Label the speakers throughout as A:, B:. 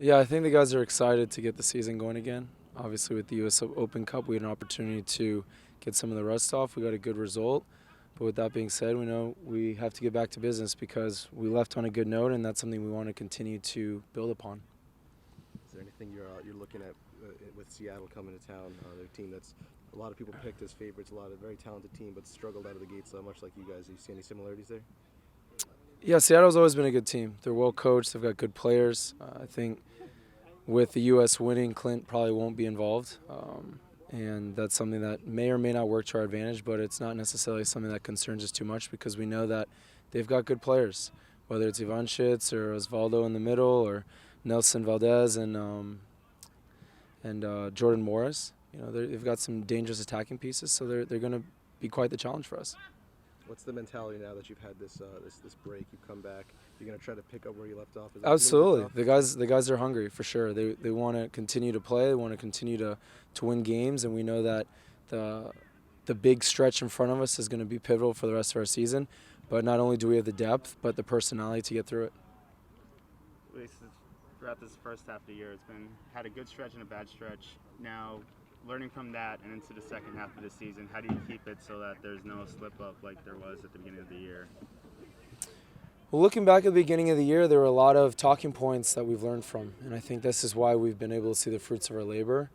A: Yeah, I think the guys are excited to get the season going again. Obviously, with the U.S. Open Cup, we had an opportunity to get some of the rust off. We got a good result. But with that being said, we know we have to get back to business because we left on a good note, and that's something we want to continue to build upon.
B: Is there anything you're looking at with Seattle coming to town? Their team that's a lot of people picked as favorites, a lot of very talented team, but struggled out of the gates so much like you guys. Do you see any similarities there?
A: Yeah, Seattle's always been a good team. They're well coached. They've got good players. I think with the U.S. winning, Clint probably won't be involved. And that's something that may or may not work to our advantage, but it's not necessarily something that concerns us too much because we know that they've got good players, whether it's Ivan Schitz or Osvaldo in the middle or Nelson Valdez and Jordan Morris. You know, they've got some dangerous attacking pieces, so they're going to be quite the challenge for us.
B: What's the mentality now that you've had this break? You've come back. You're gonna try to pick up where you left off. Is that
A: Absolutely, the guys are hungry for sure. They want to continue to play. They want to continue to win games, and we know that the big stretch in front of us is going to be pivotal for the rest of our season. But not only do we have the depth, but the personality to get through it.
C: Luis, throughout this first half of the year, it's been had a good stretch and a bad stretch. Now, learning from that and into the second half of the season, how do you keep it so that there's no slip up like there was at the beginning of the year?
A: Well, looking back at the beginning of the year, there were a lot of talking points that we've learned from, and I think this is why we've been able to see the fruits of our labor.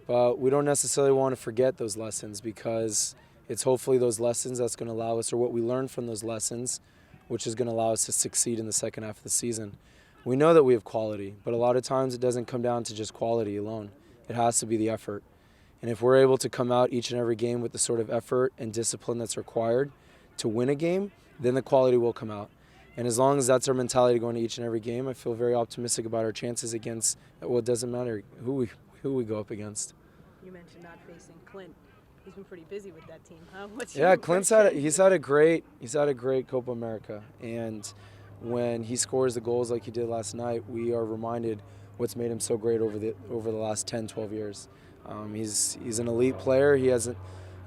A: But we don't necessarily want to forget those lessons because it's hopefully those lessons that's going to allow us, or what we learn from those lessons, which is going to allow us to succeed in the second half of the season. We know that we have quality, but a lot of times it doesn't come down to just quality alone. It has to be the effort. And if we're able to come out each and every game with the sort of effort and discipline that's required to win a game, then the quality will come out. And as long as that's our mentality going to each and every game, I feel very optimistic about our chances against, well, it doesn't matter who we go up against.
D: You mentioned not facing Clint. He's been pretty busy with that team, huh? What's
A: Yeah,
D: your
A: Clint's
D: impression?
A: he's had a great Copa America, and when he scores the goals like he did last night, we are reminded what's made him so great over the last 10, 12 years. He's an elite player. He has an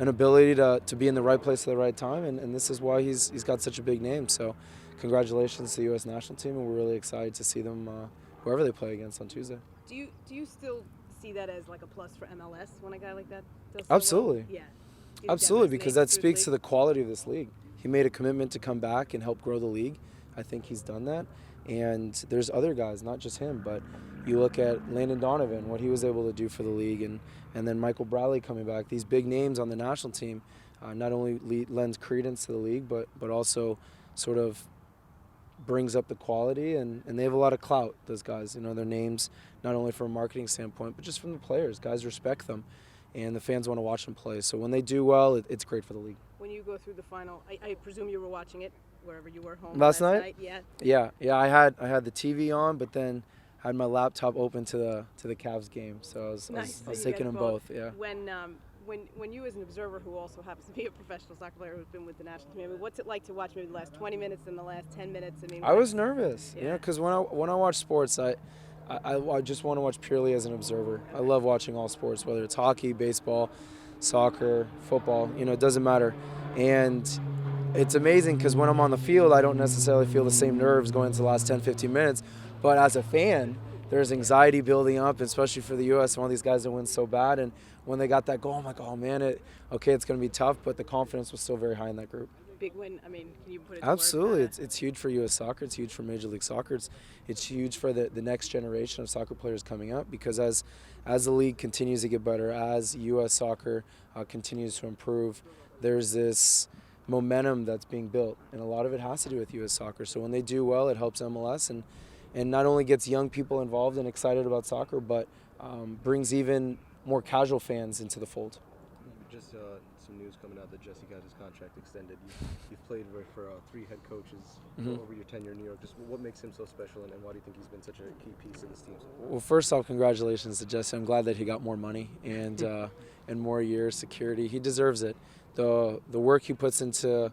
A: ability to be in the right place at the right time, and this is why he's got such a big name. So congratulations to the U.S. national team, and we're really excited to see them whoever they play against on Tuesday.
D: Do you still see that as like a plus for MLS when a guy like that does so
A: Absolutely.
D: well? Yeah.
A: Absolutely, because that speaks to
D: the
A: the quality of this league. He made a commitment to come back and help grow the league. I think he's done that. And there's other guys, not just him, but you look at Landon Donovan, what he was able to do for the league, and then Michael Bradley coming back. These big names on the national team not only lends credence to the league, but also sort of brings up the quality, and they have a lot of clout, those guys. You know, their names, not only from a marketing standpoint, but just from the players. Guys respect them, and the fans want to watch them play. So when they do well, it's great for the league.
D: When you go through the final, I presume you were watching it wherever you were home
A: Last night?
D: Yeah.
A: Yeah, I had the TV on, but then had my laptop open to the Cavs game, so
D: Nice.
A: I was
D: So you
A: taking
D: get
A: them both. Yeah.
D: When you as an observer who also happens to be a professional soccer player who's been with the national team, I mean, what's it like to watch maybe the last 20 minutes and the last 10 minutes? I mean,
A: I was nervous,
D: Yeah.
A: because when I watch sports, I just want to watch purely as an observer. I love watching all sports, whether it's hockey, baseball, soccer, football. You know, it doesn't matter. And it's amazing because when I'm on the field, I don't necessarily feel the same nerves going into the last 10, 15 minutes. But as a fan, there's anxiety building up, especially for the U.S. and all these guys that win so bad. And when they got that goal, I'm like, oh man, okay, it's going to be tough, but the confidence was still very high in that group.
D: big win. I mean, can you put it to words?
A: Absolutely, it's huge for U.S. soccer. It's huge for Major League Soccer. It's huge for the next generation of soccer players coming up, because as the league continues to get better, as U.S. soccer continues to improve, there's this momentum that's being built, and a lot of it has to do with U.S. soccer. So when they do well, it helps MLS and not only gets young people involved and excited about soccer, but brings even more casual fans into the fold.
B: Just some news coming out that Jesse got his contract extended. You've played for 3 head coaches over your tenure in New York. Just what makes him so special, and why do you think he's been such a key piece in this team?
A: Well, first off, congratulations to Jesse. I'm glad that he got more money and more years, security. He deserves it. The work he puts into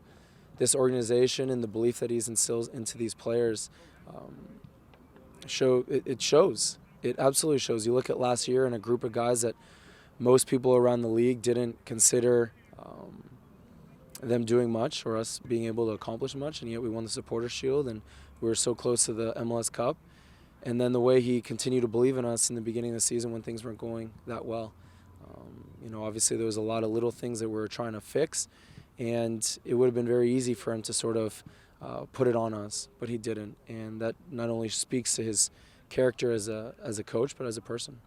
A: this organization and the belief that he's instilled into these players it shows. It absolutely shows. You look at last year and a group of guys that most people around the league didn't consider them doing much or us being able to accomplish much, and yet we won the Supporters Shield and we were so close to the MLS Cup. and then the way he continued to believe in us in the beginning of the season when things weren't going that well. Obviously there was a lot of little things that we were trying to fix, and it would have been very easy for him to sort of put it on us, but he didn't, and that not only speaks to his character as a coach, but as a person.